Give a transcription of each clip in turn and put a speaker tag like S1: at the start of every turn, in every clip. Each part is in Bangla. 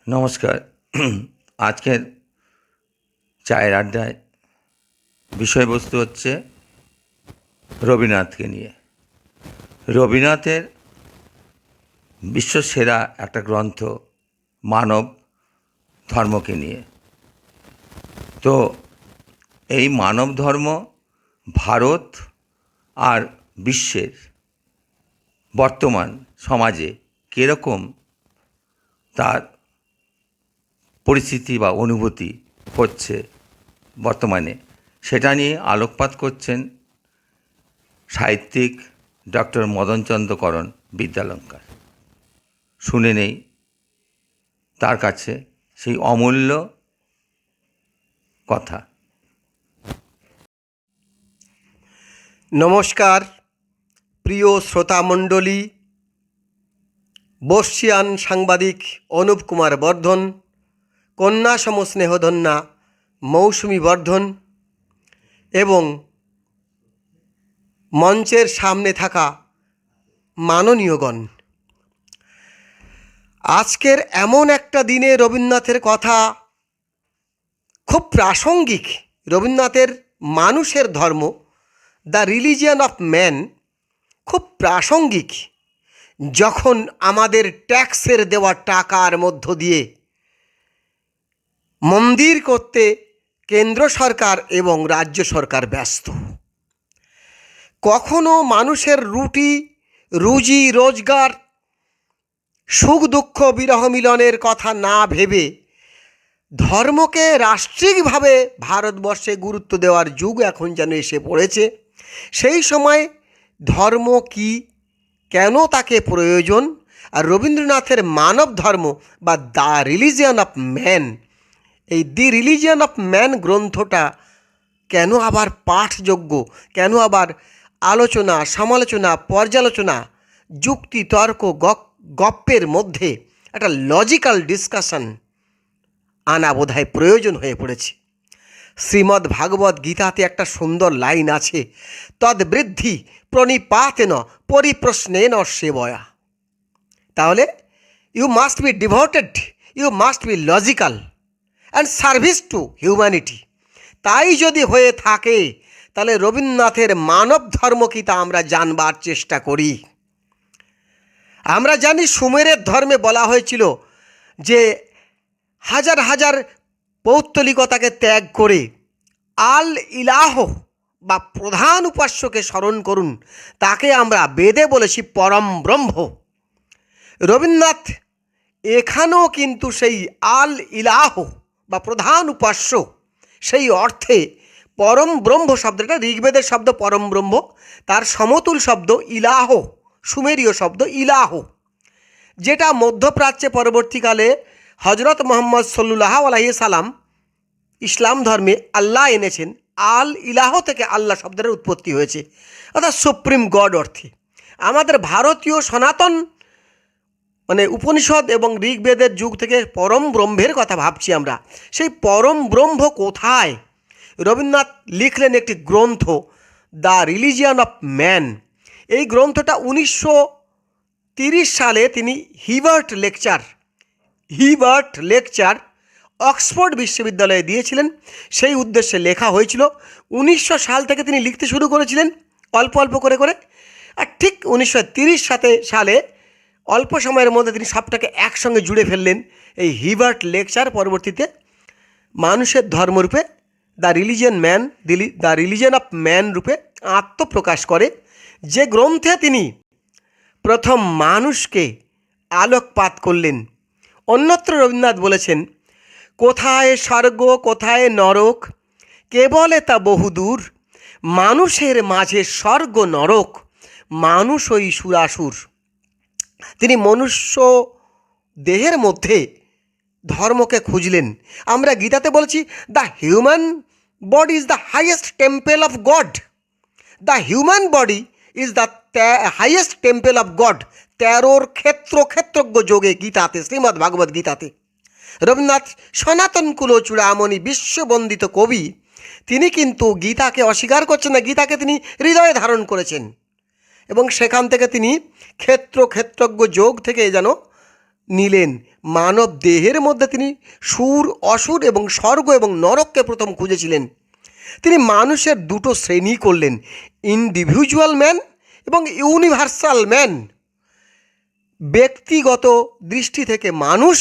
S1: নমস্কার। আজকের চায়ের আড্ডায় বিষয়বস্তু হচ্ছে রবীন্দ্রনাথকে নিয়ে। রবীন্দ্রনাথের বিশ্বসেরা একটা গ্রন্থ মানব ধর্মকে নিয়ে। তো এই মানব ধর্ম ভারত আর বিশ্বের বর্তমান সমাজে কীরকম তার পরিস্থিতি বা অনুভূতি হচ্ছে বর্তমানে, সেটা নিয়ে আলোকপাত করছেন সাহিত্যিক ডক্টর মদনচন্দ্র করণ বিদ্যালঙ্কার। শুনে নেই তার কাছে সেই অমূল্য কথা।
S2: নমস্কার প্রিয় শ্রোতামণ্ডলী, বর্ষিয়ান সাংবাদিক অনুপ কুমার বর্ধন, কন্যা সমস্নেহধন্যা মৌসুমী বর্ধন এবং মঞ্চের সামনে থাকা মাননীয়গণ, আজকের এমন একটা দিনে রবীন্দ্রনাথের কথা খুব প্রাসঙ্গিক। রবীন্দ্রনাথের মানুষের ধর্ম, দ্য রিলিজিয়ন অফ ম্যান, খুব প্রাসঙ্গিক। যখন আমাদের ট্যাক্সের দেওয়া টাকার মধ্য দিয়ে মন্দির করতে কেন্দ্র সরকার এবং রাজ্য সরকার ব্যস্ত, কখনো মানুষের রুজি রোজগার, সুখ দুঃখ বিরহ মিলনের কথা না ভেবে ধর্মকে রাষ্ট্রিকভাবে ভারতবর্ষে গুরুত্ব দেওয়ার যুগ এখন যেন এসে পড়েছে। সেই সময় ধর্ম কি, কেন তাকে প্রয়োজন, আর রবীন্দ্রনাথের মানব ধর্ম বা দ্য রিলিজিয়ন অফ ম্যান, এই দি রিলিজিয়ন অফ ম্যান গ্রন্থটা কেন আবার পাঠযোগ্য, কেন আবার আলোচনা সমালোচনা পর্যালোচনা যুক্তি তর্ক গপ্পের মধ্যে একটা লজিক্যাল ডিসকাশন আনা বোধহয় প্রয়োজন হয়ে পড়েছে। শ্রীমদ্ ভাগবত গীতাতে একটা সুন্দর লাইন আছে, তদ্বৃদ্ধি প্রণিপাতেন পরিপ্রশ্নেন সেবয়া। তাহলে you must be devoted, you must be logical and service to humanity. তাই যদি হয়ে থাকে তাহলে রবীন্দ্রনাথের মানব ধর্ম কি তা আমরা জানবার চেষ্টা করি। আমরা জানি সুমেরের ধর্মে বলা হয়েছিল যে হাজার হাজার পৌত্তলিকতাকে ত্যাগ করে আল ইলাহ বা প্রধান উপাস্যকে স্মরণ করুন, তাকে আমরা বেদে বলেছি পরম ব্রহ্ম। রবীন্দ্রনাথ এখানেও কিন্তু সেই আল ইলাহ বা প্রধান উপাস্য, সেই অর্থে পরম ব্রহ্ম শব্দটা ঋগ্বেদের শব্দ পরম ব্রহ্ম, তার সমতুল শব্দ ইলাহ, সুমেরীয় শব্দ ইলাহ, যেটা মধ্যপ্রাচ্যে পরবর্তীকালে হজরত মোহাম্মদ সাল্লাল্লাহু আলাইহি সাল্লাম ইসলাম ধর্মে আল্লাহ এনেছেন। আল ইলাহ থেকে আল্লাহ শব্দের উৎপত্তি হয়েছে, অর্থাৎ সুপ্রিম গড অর্থে। আমাদের ভারতীয় সনাতন উপনিষদ এবং ঋগ্বেদের যুগ থেকে পরম ব্রহ্মের কথা ভাবছি আমরা। সেই পরম ব্রহ্ম কোথায়? রবীন্দ্রনাথ লিখলেন একটি গ্রন্থ, দ্য রিলিজিয়ন অফ ম্যান। এই গ্রন্থটা 1930 সালে তিনি হিবার্ট লেকচার অক্সফোর্ড বিশ্ববিদ্যালয়ে দিয়েছিলেন। সেই উদ্দেশ্যে লেখা হয়েছিল। 1900 সাল থেকে তিনি লিখতে শুরু করেছিলেন অল্প অল্প করে করে, আর ঠিক 1930 সালে অল্প সময়ের মধ্যে তিনি সবটাকে একসঙ্গে জুড়ে ফেললেন। এই হিবার্ট লেকচার পরবর্তীতে মানুষের ধর্মরূপে দ্য রিলিজিয়ন অফ ম্যান রূপে আত্মপ্রকাশ করে, যে গ্রন্থে তিনি প্রথম মানুষকে আলোকপাত করলেন। অন্যত্র রবীন্দ্রনাথ বলেছেন, কোথায় স্বর্গ কোথায় নরক, কেবলে তা বহুদূর, মানুষের মাঝে স্বর্গ নরক, মানুষ ওই সুরাসুর। তিনি মনুষ্য দেহের মধ্যে ধর্মকে খুঁজলেন। আমরা গীতাতে বলছি, the human body is the highest temple of god. The human body is the highest temple of god. 13 ক্ষেত্রজ্ঞ যোগে গীতাতে, শ্রীমদ্ ভাগবত গীতাতে। রবীন্দ্রনাথ সনাতন কুলচূড়ামণি বিশ্ববন্দিত কবি, তিনি কিন্তু গীতাকে অস্বীকার করছেন না, গীতাকে তিনি হৃদয়ে ধারণ করেছেন এবং সেখান থেকে তিনি ক্ষেত্রজ্ঞ যোগ থেকে যেন নিলেন। মানব দেহের মধ্যে তিনি সুর, অসুর এবং স্বর্গ এবং নরককে প্রথম খুঁজেছিলেন। তিনি মানুষের দুটো শ্রেণী করলেন, ইন্ডিভিজুয়াল ম্যান এবং ইউনিভার্সাল ম্যান। ব্যক্তিগত দৃষ্টি থেকে মানুষ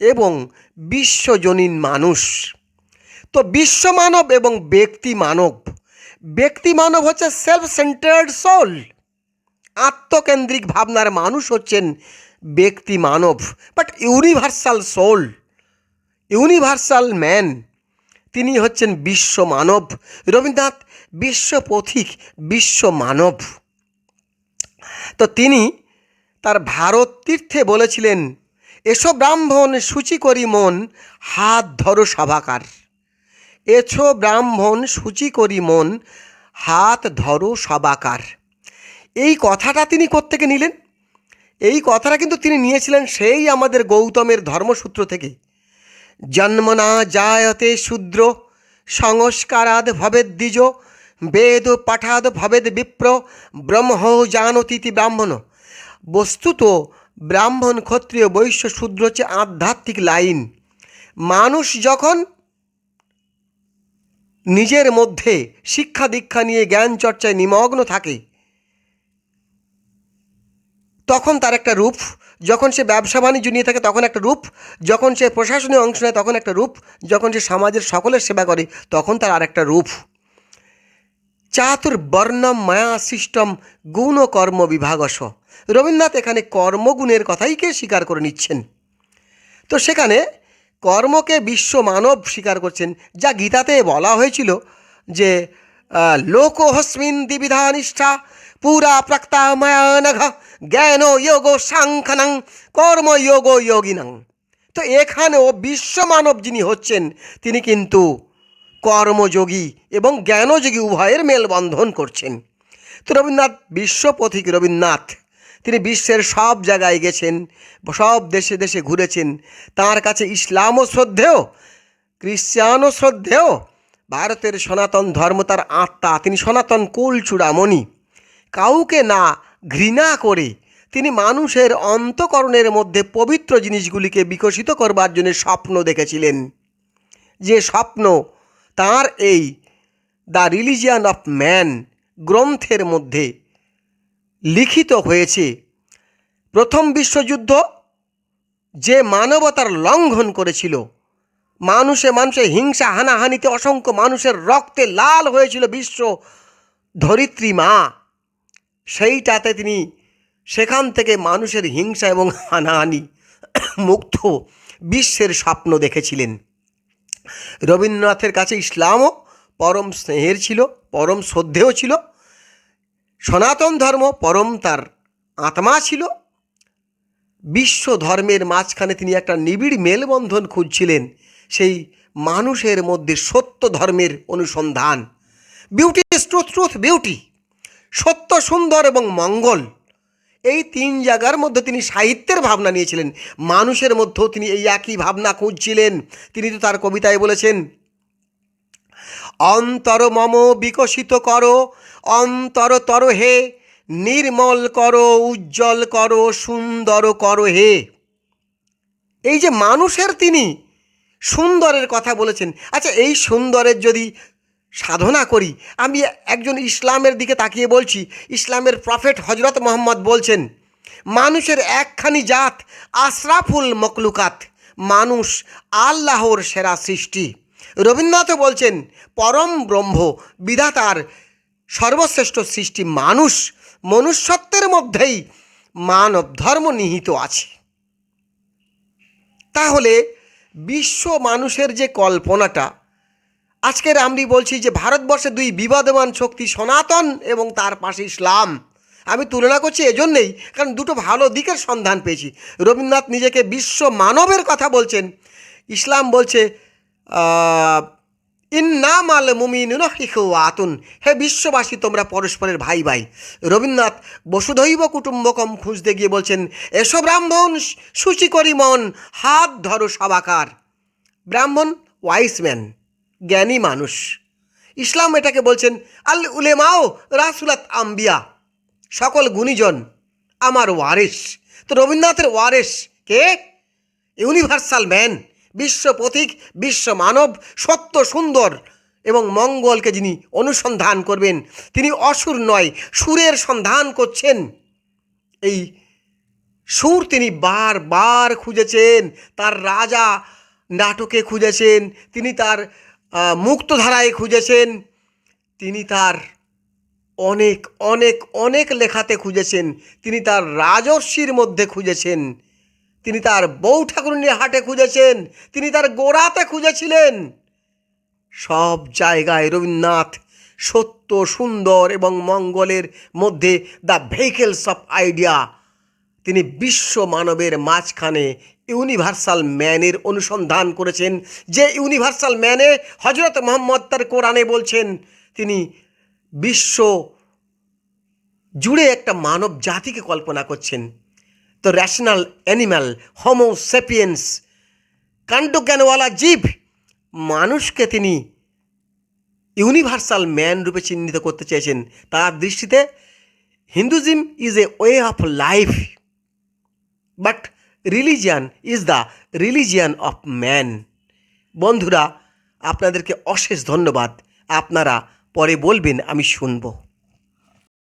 S2: এবং বিশ্বজনীন মানুষ। তো বিশ্ব মানব এবং ব্যক্তি মানব। ব্যক্তি মানব হচ্ছে সেলফ সেন্টার্ড সোল, আত্মকেন্দ্রিক ভাবনার মানুষ হচ্ছেন ব্যক্তি মানব। But universal soul, universal man, তিনি হচ্ছেন বিশ্ব মানব। রবীন্দ্রনাথ বিশ্ব পথিক, বিশ্ব মানব। তো তিনি তার ভারত তীর্থে বলেছিলেন, এসো ব্রাহ্মণ সূচি করি মন, হাত ধরো সভাকার। এছো ব্রাহ্মণ সূচি করি মন, হাত ধরো সবাকার। এই কথাটা তিনি কোত্থেকে নিলেন? এই কথাটা কিন্তু তিনি নিয়েছিলেন সেই আমাদের গৌতমের ধর্মসূত্র থেকে। জন্মনা জায়তে শূদ্র, সংস্কারাদ ভবেদ দ্বিজ, বেদ পাঠাদ ভবেদ বিপ্র, ব্রহ্ম জানতীতি ব্রাহ্মণ। বস্তুত ব্রাহ্মণ, ক্ষত্রিয়, বৈশ্য, শূদ্র হচ্ছে আধ্যাত্মিক লাইন। মানুষ যখন নিজের মধ্যে শিক্ষা দীক্ষা নিয়ে জ্ঞান চর্চায় নিমগ্ন থাকে তখন তার একটা রূপ, যখন সে ব্যবসা বাণিজ্য নিয়ে থাকে তখন একটা রূপ, যখন সে প্রশাসনে অংশ নেয় তখন একটা রূপ, যখন সে সমাজের সকলের সেবা করে তখন তার আরেকটা রূপ। চাতুর্বর্ণম মায়া সৃষ্টম গুণ কর্ম বিভাগস। রবীন্দ্রনাথ এখানে কর্মগুণের কথাইকে স্বীকার করে নিচ্ছেন। তো সেখানে কর্মকে বিশ্ব মানব স্বীকার করছেন, যা গীতাতে বলা হয়েছিল যে লোকহস্মিন দ্বিবিধা নিষ্ঠা পুরা প্রাক্তা মায়ানঘ জ্ঞান যোগ সাংখ্যনং কর্মযোগ যোগিনং। তো এখানেও বিশ্ব মানব যিনি হচ্ছেন তিনি কিন্তু কর্মযোগী এবং জ্ঞানযোগী উভয়ের মেলবন্ধন করছেন। তো রবীন্দ্রনাথ বিশ্বপথিক রবীন্দ্রনাথ, তিনি বিশ্বের সব জায়গায় গেছেন, সব দেশে দেশে ঘুরেছেন। তাঁর কাছে ইসলামও শ্রদ্ধেয়, খ্রিশ্চানও শ্রদ্ধেয়। ভারতের সনাতন ধর্ম তার আত্মা, তিনি সনাতন কুলচূড়ামণি। কাউকে না ঘৃণা করে তিনি মানুষের অন্তঃকরণের মধ্যে পবিত্র জিনিসগুলিকে বিকশিত করবার জন্য স্বপ্ন দেখেছিলেন। যে স্বপ্ন তাঁর এই দ্য রিলিজিয়ান অফ ম্যান গ্রন্থের মধ্যে লিখিত হয়েছে। প্রথম বিশ্বযুদ্ধ যে মানবতার লঙ্ঘন করেছিল, মানুষে হিংসা হানাহানিতে অসংখ্য মানুষের রক্তে লাল হয়েছিল বিশ্ব ধরিত্রী মা, সেইটাতে তিনি সেখান থেকে মানুষের হিংসা এবং হানাহানি মুক্ত বিশ্বের স্বপ্ন দেখেছিলেন। রবীন্দ্রনাথের কাছে ইসলামও পরম স্নেহের ছিল, পরম শ্রদ্ধেয় ছিল। সনাতন ধর্ম পরম তার আত্মা ছিল। বিশ্ব ধর্মের মাঝখানে তিনি একটা নিবিড় মেলবন্ধন খুঁজছিলেন, সেই মানুষের মধ্যে সত্য ধর্মের অনুসন্ধান। Beauty is truth, truth beauty, সত্য সুন্দর এবং মঙ্গল, এই তিন জায়গার মধ্যে তিনি সাহিত্যের ভাবনা নিয়েছিলেন। মানুষের মধ্যেও তিনি এই একই ভাবনা খুঁজছিলেন। তিনি তো তার কবিতায় বলেছেন, অন্তর মম বিকশিত করো, অন্তরতর হে, নির্মল করো, উজ্জ্বল করো, সুন্দর করো হে। এই যে মানুষের তিনি সুন্দরের কথা বলেছেন। আচ্ছা, এই সুন্দরের যদি সাধনা করি, আমি একজন ইসলামের দিকে তাকিয়ে বলছি, ইসলামের প্রফেট হজরত মোহাম্মদ বলছেন, মানুষের একখানি জাত আশরাফুল মকলুকাত, মানুষ আল্লাহর সেরা সৃষ্টি। রবীন্দ্রনাথও বলছেন, পরম ব্রহ্ম বিধাতার সর্বশ্রেষ্ঠ সৃষ্টি মানুষ, মনুষ্যত্বের মধ্যেই মানব ধর্ম নিহিত আছে। তাহলে বিশ্ব মানুষের যে কল্পনাটা, আজকের আমি বলছি যে ভারতবর্ষে দুই বিবাদমান শক্তি সনাতন এবং তার পাশে ইসলাম। আমি তুলনা করছি এজন্যেই কারণ দুটো ভালো দিকের সন্ধান পেয়েছি। রবীন্দ্রনাথ নিজেকে বিশ্ব মানবের কথা বলছেন, ইসলাম বলছে ইন্নামাল মুমিনুনা ইখওয়াতুন, হে বিশ্ববাসী তোমরা পরস্পরের ভাই ভাই। রবীন্দ্রনাথ বসুধৈব কুটুম্বকম খুঁজতে গিয়ে বলছেন, এসো ব্রাহ্মণ সূচি করি মন, হাত ধরো সবাকার। ব্রাহ্মণ ওয়াইসম্যান, জ্ঞানী মানুষ। ইসলাম এটাকে বলছেন আল উলেমাও রাসুলাত আম্বিয়া, সকল গুণীজন আমার ওয়ারিস। তো রবীন্দ্রনাথের ওয়ারিস কে? ইউনিভার্সাল ম্যান, বিশ্ব পথিক, বিশ্ব মানব, সত্য, সুন্দর এবং মঙ্গলকে যিনি অনুসন্ধান করবেন, তিনি অসুর নয়, সুরের সন্ধান করছেন। এই সুর তিনি বারবার খুঁজেছেন, তার রাজা নাটকে খুঁজেছেন, তিনি তার মুক্তধারায় খুঁজেছেন, তিনি তার অনেক অনেক অনেক লেখাতে খুঁজেছেন, তিনি তার রাজর্ষির মধ্যে খুঁজেছেন, তিনি তার বউ ঠাকুরুনির হাটে খুঁজেছেন, তিনি তার গোড়াতে খুঁজেছিলেন। সব জায়গায় রবীন্দ্রনাথ সত্য, সুন্দর এবং মঙ্গলের মধ্যে দ্য ভেহিকেলস অফ আইডিয়া, তিনি বিশ্ব মানবের মাঝখানে ইউনিভার্সাল ম্যানের অনুসন্ধান করেছেন। যে ইউনিভার্সাল ম্যানে হজরত মুহাম্মদ তার কোরআনে বলছেন, তিনি বিশ্ব জুড়ে একটা মানব জাতিকে কল্পনা করছেন। তো র্যাশনাল অ্যানিম্যাল, হোমো সেপিয়েন্স, কাণ্ডজ্ঞানওয়ালা জীব, মানুষকে তিনি ইউনিভার্সাল ম্যান রূপে চিহ্নিত করতে চেয়েছেন। তার দৃষ্টিতে Hinduism is a way of life, but religion is the religion of man. বন্ধুরা, আপনাদেরকে অশেষ ধন্যবাদ। আপনারা পরে বলবেন, আমি শুনবো।